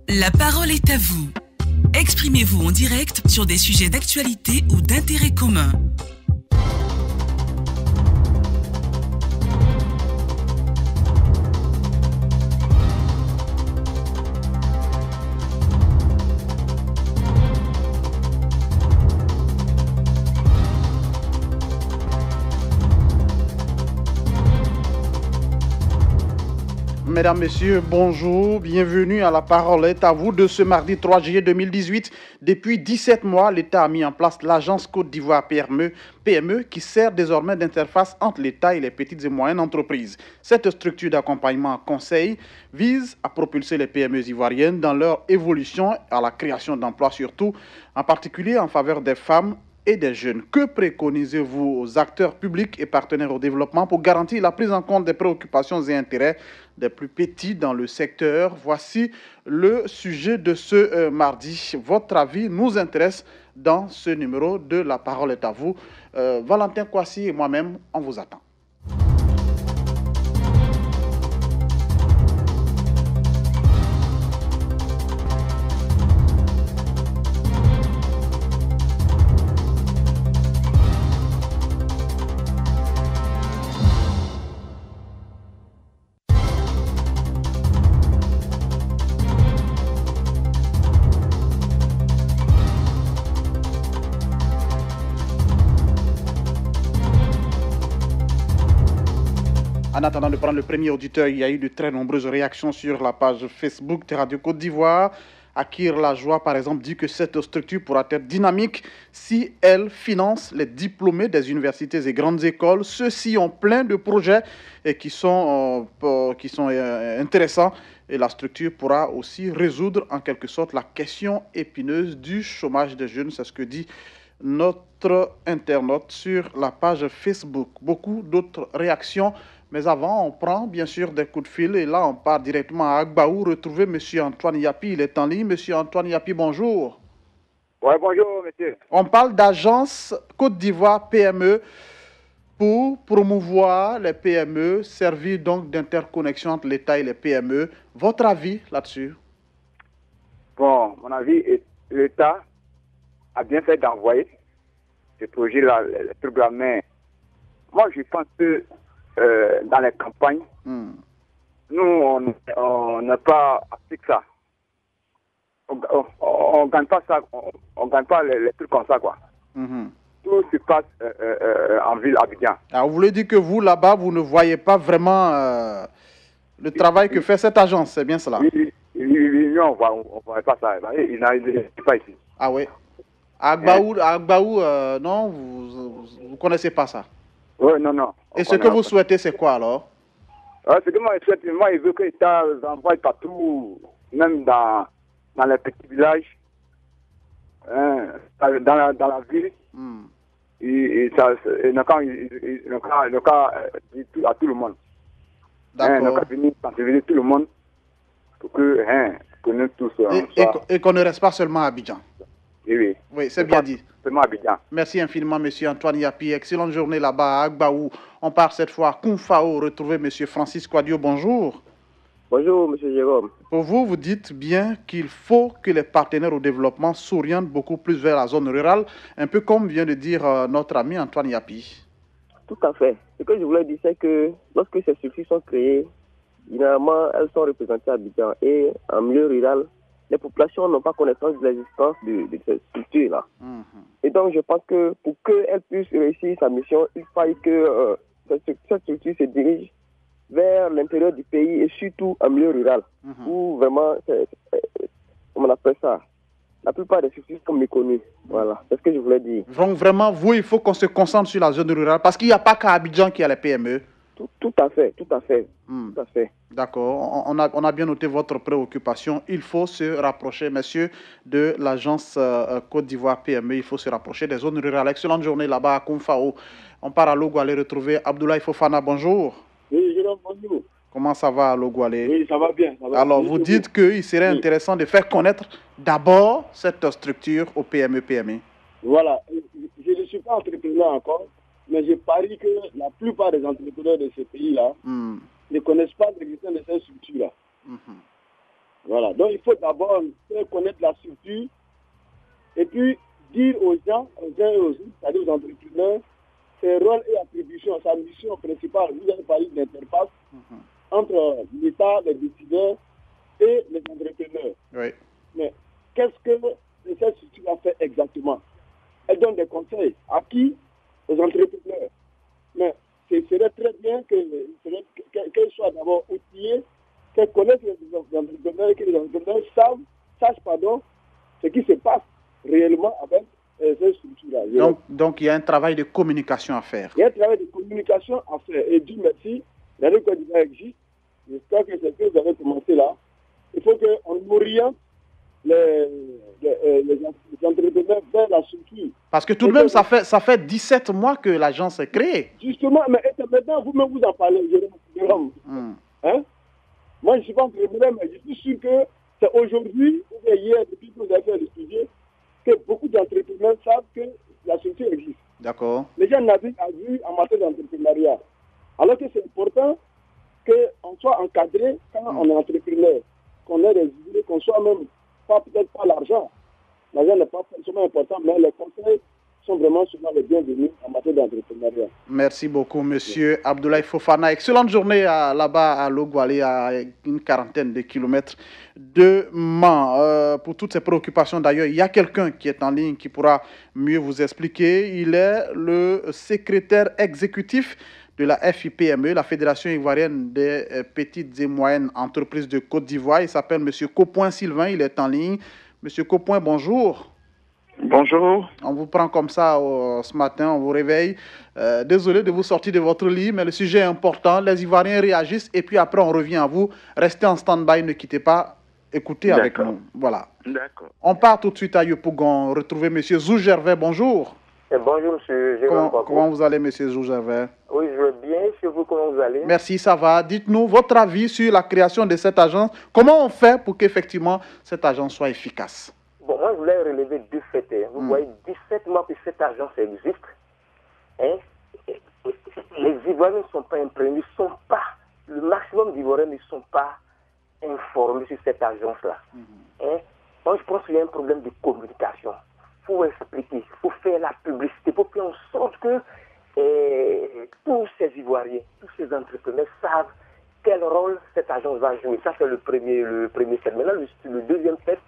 La parole est à vous. Exprimez-vous en direct sur des sujets d'actualité ou d'intérêt commun. Mesdames, Messieurs, bonjour, bienvenue à La Parole est à vous de ce mardi 3 juillet 2018. Depuis 17 mois, l'État a mis en place l'Agence Côte d'Ivoire PME qui sert désormais d'interface entre l'État et les petites et moyennes entreprises. Cette structure d'accompagnement conseil vise à propulser les PME ivoiriennes dans leur évolution à la création d'emplois surtout, en particulier en faveur des femmes et des jeunes. Que préconisez-vous aux acteurs publics et partenaires au développement pour garantir la prise en compte des préoccupations et intérêts des plus petits dans le secteur? Voici le sujet de ce mardi. Votre avis nous intéresse dans ce numéro de La Parole est à vous. Valentin Kouassi et moi-même, on vous attend. En attendant de prendre le premier auditeur, il y a eu de très nombreuses réactions sur la page Facebook de Radio Côte d'Ivoire. Akir Lajoie, par exemple, dit que cette structure pourra être dynamique si elle finance les diplômés des universités et grandes écoles. Ceux-ci ont plein de projets et qui sont intéressants. Et la structure pourra aussi résoudre en quelque sorte la question épineuse du chômage des jeunes. C'est ce que dit notre internaute sur la page Facebook. Beaucoup d'autres réactions. Mais avant, on prend bien sûr des coups de fil et là, on part directement à Agbaou, retrouver M. Antoine Yapi. Il est en ligne. M. Antoine Yapi, bonjour. Oui, bonjour, monsieur. On parle d'agence Côte d'Ivoire PME pour promouvoir les PME, servir donc d'interconnexion entre l'État et les PME. Votre avis là-dessus? Bon, mon avis, l'État a bien fait d'envoyer ce projet-là, le truc là, mais moi, je pense que dans les campagnes, nous, on n'a pas appris ça. On gagne pas ça, on gagne pas les trucs comme ça, quoi. Tout se passe en ville Abidjan. Alors, vous voulez dire que vous, là-bas, vous ne voyez pas vraiment le travail que fait cette agence, c'est bien cela? Oui, on voit pas ça. Il n'arrive pas ici. Ah oui. À Agbaou, non, vous ne connaissez pas ça? Oui, non. Et ce que vous souhaitez, c'est quoi alors? Ce que moi je souhaite, moi, il veut que l'État envoie partout, même dans les petits villages, dans la ville. Et le cas à tout le monde. D'accord. Venir tout le monde pour que nous tous. Et qu'on ne reste pas seulement à Abidjan. Oui. Oui, c'est bien dit. Seulement à Abidjan. Merci infiniment, M. Antoine Yapi. Excellente journée là-bas à Agbaou. On part cette fois à Koumfao, retrouver M. Francis Kouadio. Bonjour. Bonjour, M. Jérôme. Pour vous, vous dites bien qu'il faut que les partenaires au développement s'orientent beaucoup plus vers la zone rurale, un peu comme vient de dire notre ami Antoine Yapi. Tout à fait. Ce que je voulais dire, c'est que lorsque ces structures sont créées, généralement, elles sont représentées à Abidjan. Et en milieu rural, les populations n'ont pas connaissance de l'existence de ces structures-là. Et donc, je pense que pour qu'elles puissent réussir sa mission, il faille que cette structure se dirige vers l'intérieur du pays et surtout en milieu rural, où vraiment, comment on appelle ça, la plupart des structures sont méconnues. Voilà, c'est ce que je voulais dire. Donc vraiment, vous, il faut qu'on se concentre sur la zone rurale, parce qu'il n'y a pas qu'à Abidjan qu'il y a les PME. Tout à fait. D'accord, on a bien noté votre préoccupation. Il faut se rapprocher, messieurs, de l'agence Côte d'Ivoire PME. Il faut se rapprocher des zones rurales. Excellente journée là-bas à Koumfao. On part à Logoualé retrouver Abdoulaye Fofana. Bonjour. Oui, Jérôme, bonjour. Comment ça va à Logoualé? Oui, ça va bien. Alors, vous dites qu'il serait intéressant de faire connaître d'abord cette structure au PME-PME. Voilà. Je ne suis pas entrepreneur encore, mais je parie que la plupart des entrepreneurs de ce pays-là ne connaissent pas l'existence de cette structure-là. Voilà. Donc, il faut d'abord faire connaître la structure et puis dire aux gens, aux uns et aux autres, c'est-à-dire aux entrepreneurs, ses rôles et attributions, sa mission principale. Vous avez parlé de l'interface entre l'État, les décideurs et les entrepreneurs. Oui. Mais qu'est-ce que cette structure a fait exactement? Elle donne des conseils. À qui? Aux entrepreneurs. Mais ce serait très bien qu'elle soit d'abord outillée, qu'elle connaisse les entrepreneurs, que les entrepreneurs sachent ce qui se passe réellement avec cette structure-là. Donc, il y a un travail de communication à faire. Il y a un travail de communication à faire. Et Dieu merci, la Côte d'Ivoire existe. J'espère que c'est ce que vous avez commencé là. Il faut qu'on oriente les entrepreneurs vers la structure. Parce que tout de même, ça fait 17 mois que l'agence est créée. Justement, mais maintenant, vous-même vous en parlez, Jérôme. Hein? Moi, je ne suis pas entrepreneur, mais je suis sûr que c'est aujourd'hui, ou bien hier, depuis que vous avez fait le sujet, que beaucoup d'entrepreneurs savent que la structure existe. D'accord. Les gens naviguent à vue en matière d'entrepreneuriat. Alors que c'est important qu'on soit encadré quand on est entrepreneur, qu'on ait des idées, qu'on soit même, peut-être pas l'argent. L'argent n'est pas forcément important, mais les conseils sont vraiment souvent les bienvenus en matière d'entrepreneuriat. Merci beaucoup, monsieur Abdoulaye Fofana. Excellente journée là-bas à Logoualé, à une quarantaine de kilomètres de Mans. Pour toutes ces préoccupations, d'ailleurs, il y a quelqu'un qui est en ligne qui pourra mieux vous expliquer. Il est le secrétaire exécutif de la FIPME, la Fédération ivoirienne des petites et moyennes entreprises de Côte d'Ivoire. Il s'appelle monsieur Copoin Sylvain, il est en ligne. Monsieur Copoin, bonjour. Bonjour. On vous prend comme ça ce matin, on vous réveille. Désolé de vous sortir de votre lit, mais le sujet est important. Les Ivoiriens réagissent et puis après on revient à vous. Restez en stand-by, ne quittez pas. Écoutez avec nous. Voilà. D'accord. On part tout de suite à Yopougon. Retrouver monsieur Zou Gervais. Bonjour. Bonjour, monsieur Jérôme. Comment vous allez, monsieur Zou Gervais? Oui, je vais bien. Chez vous, comment vous allez? Merci, ça va. Dites-nous votre avis sur la création de cette agence. Comment on fait pour qu'effectivement cette agence soit efficace? Bon, moi, je voulais relever deux faits. Vous voyez, 17 mois que cette agence existe. Hein? Les Ivoiriens ne sont pas imprégnés, le maximum d'Ivoiriens ne sont pas informés sur cette agence-là. Hein? Moi, je pense qu'il y a un problème de communication. Il faut expliquer, il faut faire la publicité, il faut faire en sorte que tous ces Ivoiriens, tous ces entrepreneurs savent quel rôle cette agence va jouer. Ça, c'est le premier fait. Maintenant, le deuxième fait,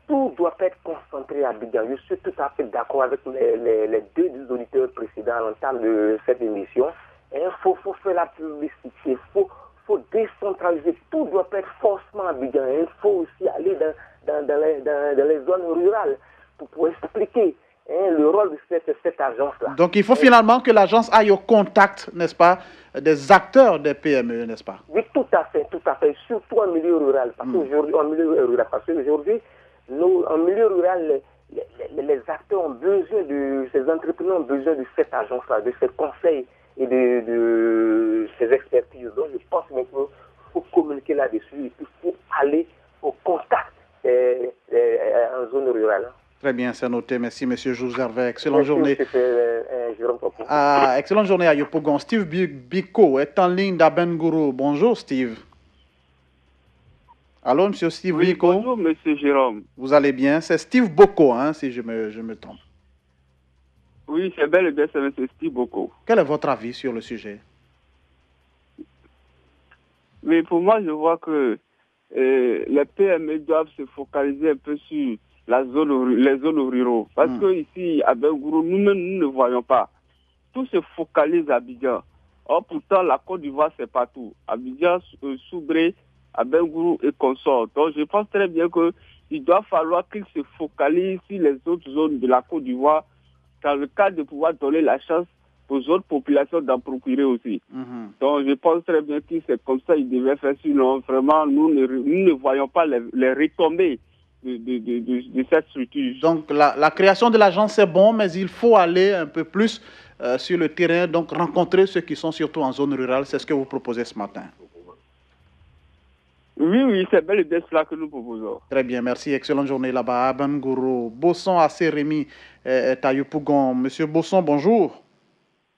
tout doit être concentré à Abidjan. Je suis tout à fait d'accord avec les deux auditeurs précédents à l'entame de cette émission. Il faut faire la publicité, il faut décentraliser. Tout doit être forcément à Abidjan. Il faut aussi aller dans les zones rurales pour expliquer le rôle de cette agence-là. Donc il faut finalement que l'agence aille au contact, n'est-ce pas, des acteurs des PME, n'est-ce pas? Oui, tout à fait, surtout en milieu rural. Parce qu'aujourd'hui, en milieu rural, les acteurs ont besoin ces entrepreneurs ont besoin de cette agence-là, de ces conseils et de ces expertises. Donc je pense qu'il faut communiquer là-dessus, il faut aller au contact en zone rurale. Très bien, c'est noté. Merci, monsieur Zou Gervais. Excellente journée. Jérôme. Excellente journée à Yopougon. Steve Biko est en ligne d'Abengourou. Bonjour, Steve. Allô, monsieur Steve Biko. Bonjour, monsieur Jérôme. Vous allez bien? C'est Steve Boko, hein, si je me trompe. Oui, c'est bel et bien, c'est monsieur Steve Boko. Quel est votre avis sur le sujet? Mais pour moi, je vois que les PME doivent se focaliser un peu sur les zones ruraux. Parce que ici, à Bengourou, nous ne voyons pas. Tout se focalise à Abidjan. Or, pourtant, la Côte d'Ivoire, c'est partout. Abidjan, Soubré, à Bengourou et consorts. Donc, je pense très bien qu'il doit falloir qu'ils se focalisent sur les autres zones de la Côte d'Ivoire dans le cadre de pouvoir donner la chance aux autres populations d'en procurer aussi. Donc, je pense très bien que c'est comme ça qu'ils devaient faire. Sinon, vraiment, nous ne voyons pas les retombées de cette structure. Donc la création de l'agence c'est bon, mais il faut aller un peu plus sur le terrain, donc rencontrer ceux qui sont surtout en zone rurale. C'est ce que vous proposez ce matin. Oui, c'est bel et bien cela que nous proposons. Très bien, merci. Excellente journée là-bas à Bengourou. Bosson à Sérémy, Tayopougon. Monsieur Bosson, bonjour.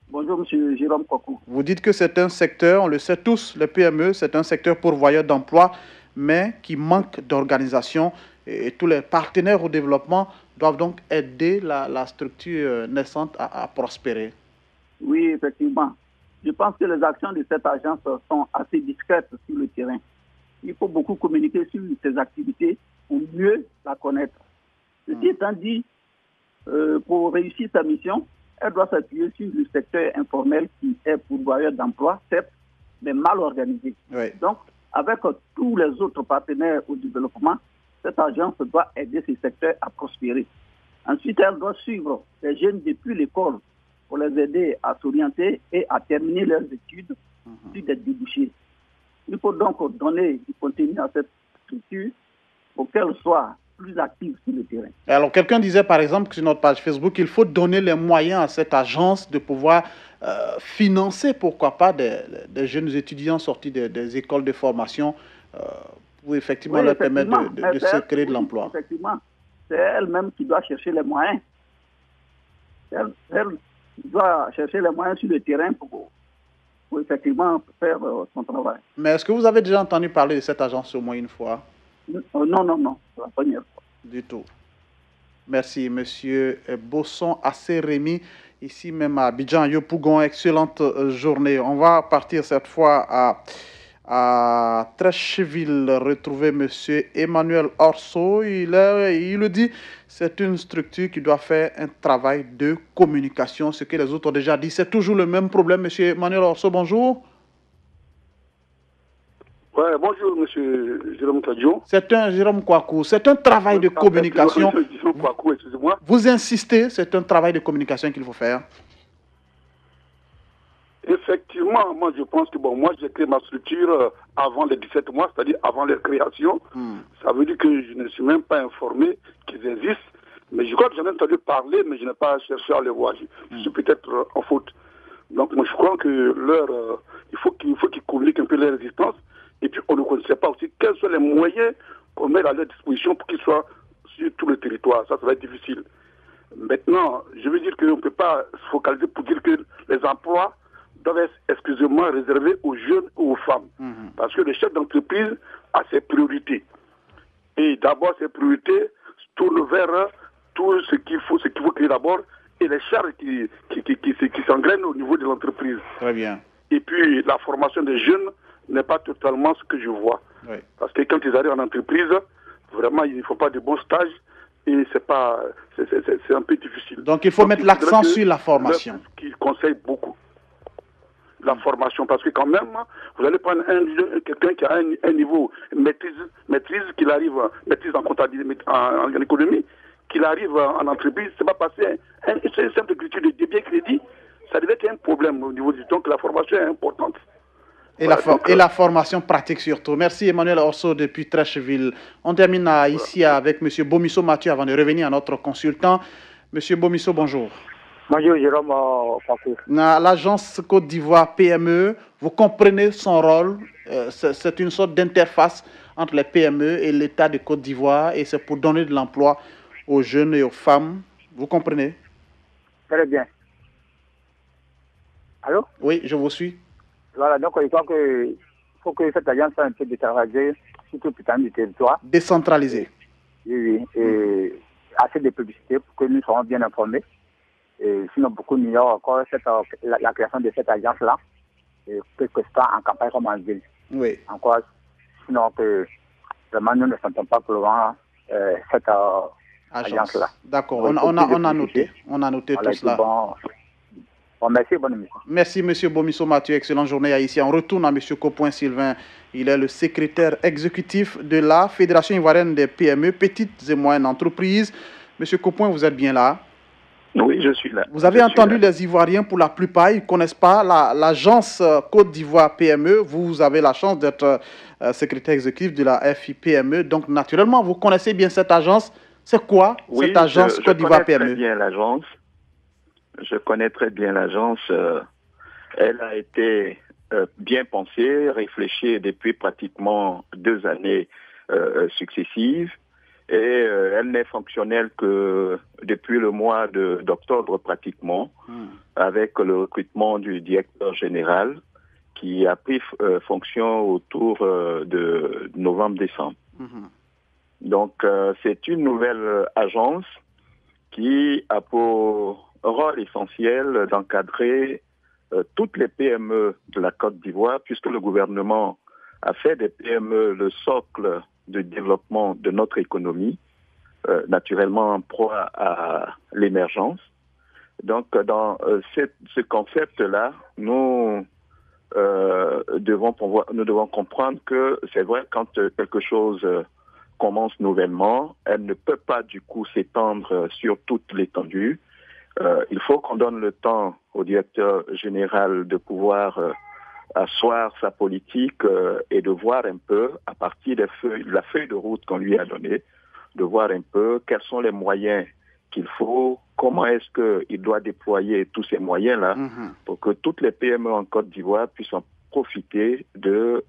Bonjour, monsieur Jérôme Kokou. Vous dites que c'est un secteur, on le sait tous, le PME, c'est un secteur pourvoyeur d'emploi. mais qui manque d'organisation. Et tous les partenaires au développement doivent donc aider la structure naissante à prospérer. Oui, effectivement. Je pense que les actions de cette agence sont assez discrètes sur le terrain. Il faut beaucoup communiquer sur ses activités pour mieux la connaître. Ceci étant dit, pour réussir sa mission, elle doit s'appuyer sur le secteur informel qui est pourvoyeur d'emploi, certes, mais mal organisé. Oui. Donc, avec tous les autres partenaires au développement, cette agence doit aider ces secteurs à prospérer. Ensuite, elle doit suivre les jeunes depuis l'école pour les aider à s'orienter et à terminer leurs études sur des débouchés. Il faut donc donner du contenu à cette structure pour qu'elle soit plus active sur le terrain. Alors, quelqu'un disait par exemple sur notre page Facebook qu'il faut donner les moyens à cette agence de pouvoir financer, pourquoi pas, des jeunes étudiants sortis des écoles de formation pour effectivement leur permettre de se créer de l'emploi. Effectivement, c'est elle-même qui doit chercher les moyens. Elle doit chercher les moyens sur le terrain pour effectivement faire son travail. Mais est-ce que vous avez déjà entendu parler de cette agence au moins une fois? Non, c'est la première fois. Du tout. Merci, monsieur Bosson Assez-Rémy, ici même à Abidjan, Yopougon. Excellente journée. On va partir cette fois à Treichville, retrouver monsieur Emmanuel Orso. Il le dit, c'est une structure qui doit faire un travail de communication. Ce que les autres ont déjà dit, c'est toujours le même problème. Monsieur Emmanuel Orso, bonjour. Ouais, bonjour, monsieur Jérôme Kadjo. C'est un Jérôme Kouakou. C'est un travail de communication. Kouakou, excusez-moi. Vous insistez, c'est un travail de communication qu'il faut faire. Effectivement, moi je pense que moi j'ai créé ma structure avant les 17 mois, c'est-à-dire avant leur création. Ça veut dire que je ne suis même pas informé qu'ils existent. Mais je crois que j'en ai entendu parler, mais je n'ai pas cherché à les voir. Je suis peut-être en faute. Donc moi je crois que il faut qu'ils communiquent un peu leur existence. Et puis on ne connaissait pas aussi quels sont les moyens qu'on met à leur disposition pour qu'ils soient sur tout le territoire. Ça va être difficile. Maintenant, je veux dire qu'on ne peut pas se focaliser pour dire que les emplois doivent être exclusivement réservés aux jeunes ou aux femmes. Parce que le chef d'entreprise a ses priorités. Et d'abord, ses priorités se tournent vers tout ce qu'il faut créer d'abord et les charges qui s'engrainent au niveau de l'entreprise. Très bien. Et puis, la formation des jeunes n'est pas totalement ce que je vois. Oui. Parce que quand ils arrivent en entreprise, vraiment, il ne faut pas de bons stages et c'est un peu difficile. Donc, il faut mettre l'accent sur la formation. Qui conseille beaucoup la formation, parce que quand même, vous allez prendre quelqu'un qui a un niveau maîtrise qu'il arrive, maîtrise en comptabilité, en économie, qu'il arrive en entreprise, c'est pas passé c'est une simple écriture de débit et crédit, ça devait être un problème au niveau du temps que la formation est importante. Et, la formation pratique surtout. Merci Emmanuel Orso depuis Treichville. On termine ici avec M. Bomisso Mathieu avant de revenir à notre consultant. M. Bomisso, bonjour. Bonjour Jérôme Kouakou. L'agence Côte d'Ivoire PME, vous comprenez son rôle. C'est une sorte d'interface entre les PME et l'État de Côte d'Ivoire et c'est pour donner de l'emploi aux jeunes et aux femmes. Vous comprenez? Très bien. Allô? Oui, je vous suis. Voilà, donc il faut que cette agence soit un peu décentralisée sur tout le temps du territoire. Décentralisée. Oui, et assez de publicité pour que nous soyons bien informés. Et sinon, beaucoup ignorent encore la création de cette agence-là, et quelque part en campagne comme en ville. Oui. Encore, sinon que vraiment nous ne sentons pas pour le moment cette agence-là. D'accord, on a noté voilà, tout cela. Bon, merci, bonne émission. Merci, M. Bomisso Mathieu. Excellente journée ici. On retourne à M. Copoin Sylvain. Il est le secrétaire exécutif de la Fédération ivoirienne des PME, petites et moyennes entreprises. M. Copoin, vous êtes bien là? Oui, je suis là. Vous avez entendu les Ivoiriens, pour la plupart, ils ne connaissent pas l'agence Côte d'Ivoire PME. Vous avez la chance d'être secrétaire exécutif de la FIPME. Donc, naturellement, vous connaissez bien cette agence. C'est quoi cette agence Côte d'Ivoire PME? Je connais très bien l'agence. Elle a été bien pensée, réfléchie depuis pratiquement 2 années successives. Et elle n'est fonctionnelle que depuis le mois d'octobre pratiquement, avec le recrutement du directeur général qui a pris fonction autour de novembre-décembre. Donc, c'est une nouvelle agence qui a pour rôle essentiel d'encadrer toutes les PME de la Côte d'Ivoire, puisque le gouvernement a fait des PME le socle de développement de notre économie, naturellement en proie à l'émergence. Donc, dans ce concept-là, nous devons comprendre que c'est vrai, quand quelque chose commence nouvellement, elle ne peut pas du coup s'étendre sur toute l'étendue. Il faut qu'on donne le temps au directeur général de pouvoir asseoir sa politique et de voir un peu, à partir de la feuille de route qu'on lui a donnée, de voir un peu quels sont les moyens qu'il faut, comment est-ce qu'il doit déployer tous ces moyens-là pour que toutes les PME en Côte d'Ivoire puissent en profiter de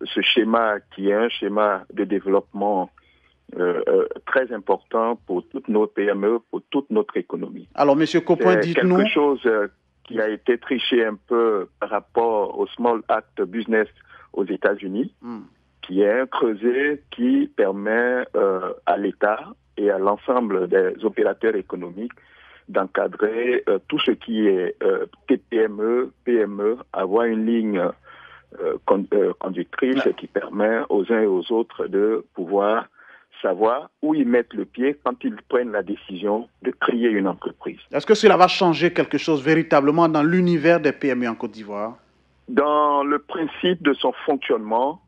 ce schéma qui est un schéma de développement très important pour toutes nos PME, pour toute notre économie. Alors, M. Coppoint, dites-nous... quelque chose qui a été triché un peu par rapport au Small Act Business aux États-Unis, qui est un creuset qui permet à l'État et à l'ensemble des opérateurs économiques d'encadrer tout ce qui est TPME, PME, avoir une ligne conductrice qui permet aux uns et aux autres de pouvoir savoir où ils mettent le pied quand ils prennent la décision de créer une entreprise. Est-ce que cela va changer quelque chose véritablement dans l'univers des PME en Côte d'Ivoire? Dans le principe de son fonctionnement,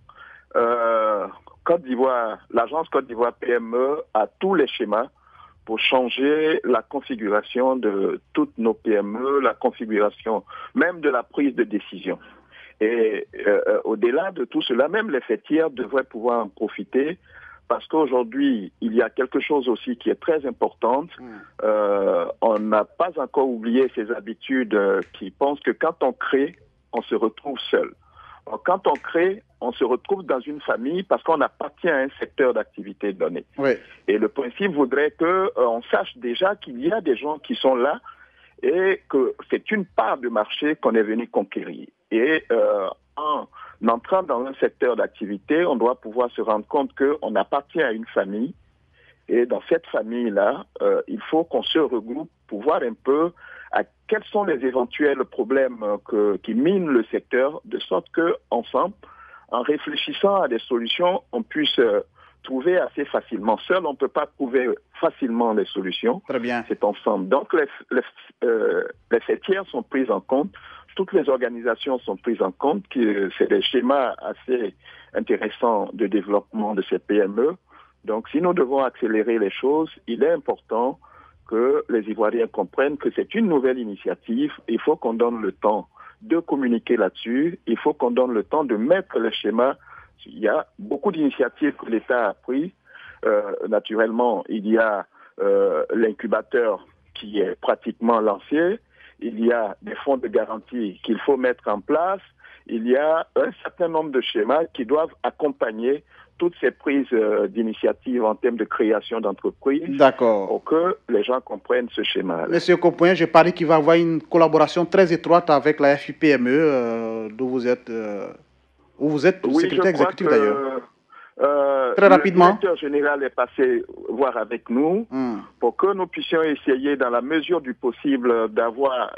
Côte d'Ivoire, l'agence Côte d'Ivoire PME a tous les schémas pour changer la configuration de toutes nos PME, la configuration même de la prise de décision. Et au-delà de tout cela, même les fêtières devraient pouvoir en profiter parce qu'aujourd'hui, il y a quelque chose aussi qui est très importante. On n'a pas encore oublié ces habitudes qui pensent que quand on crée, on se retrouve seul. Alors, quand on crée, on se retrouve dans une famille parce qu'on appartient à un secteur d'activité donné. Oui. Et le principe voudrait qu'on sache déjà qu'il y a des gens qui sont là et que c'est une part du marché qu'on est venu conquérir. Et en entrant dans un secteur d'activité, on doit pouvoir se rendre compte qu'on appartient à une famille. Et dans cette famille-là, il faut qu'on se regroupe pour voir un peu quels sont les éventuels problèmes qui minent le secteur, de sorte qu'ensemble, en réfléchissant à des solutions, on puisse trouver assez facilement. Seul, on ne peut pas trouver facilement les solutions. Très bien. C'est ensemble. Donc, les fêtières sont prises en compte. Toutes les organisations sont prises en compte. C'est des schémas assez intéressants de développement de ces PME. Donc, si nous devons accélérer les choses, il est important que les Ivoiriens comprennent que c'est une nouvelle initiative. Il faut qu'on donne le temps de communiquer là-dessus. Il faut qu'on donne le temps de mettre les schémas. Il y a beaucoup d'initiatives que l'État a prises. Naturellement, il y a l'incubateur qui est pratiquement lancé. Il y a des fonds de garantie qu'il faut mettre en place. Il y a un certain nombre de schémas qui doivent accompagner toutes ces prises d'initiatives en termes de création d'entreprises. D'accord. Pour que les gens comprennent ce schéma. Monsieur Coppoint, je parie qu'il va y avoir une collaboration très étroite avec la FIPME, d'où vous êtes, secrétaire exécutif d'ailleurs. Très rapidement. Le directeur général est passé voir avec nous pour que nous puissions essayer, dans la mesure du possible, d'avoir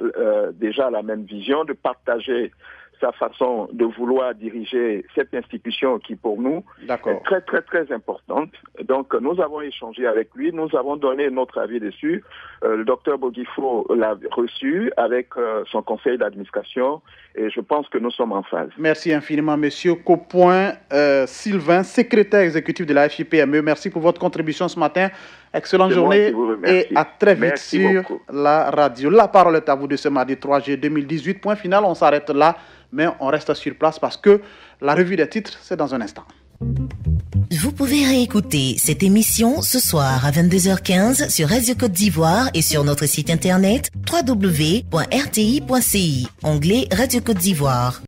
déjà la même vision, de partager sa façon de vouloir diriger cette institution qui, pour nous, est très, très, très importante. Donc, nous avons échangé avec lui, nous avons donné notre avis dessus. Le docteur Boguifo l'a reçu avec son conseil d'administration et je pense que nous sommes en phase. Merci infiniment, Monsieur Coppoint Sylvain, secrétaire exécutif de la FIPME. Merci pour votre contribution ce matin. Excellente journée et à très vite sur la radio. La parole est à vous de ce mardi 3 juillet 2018. Point final, on s'arrête là, mais on reste sur place parce que la revue des titres, c'est dans un instant. Vous pouvez réécouter cette émission ce soir à 22h15 sur Radio Côte d'Ivoire et sur notre site internet www.rti.ci, onglet Radio Côte d'Ivoire.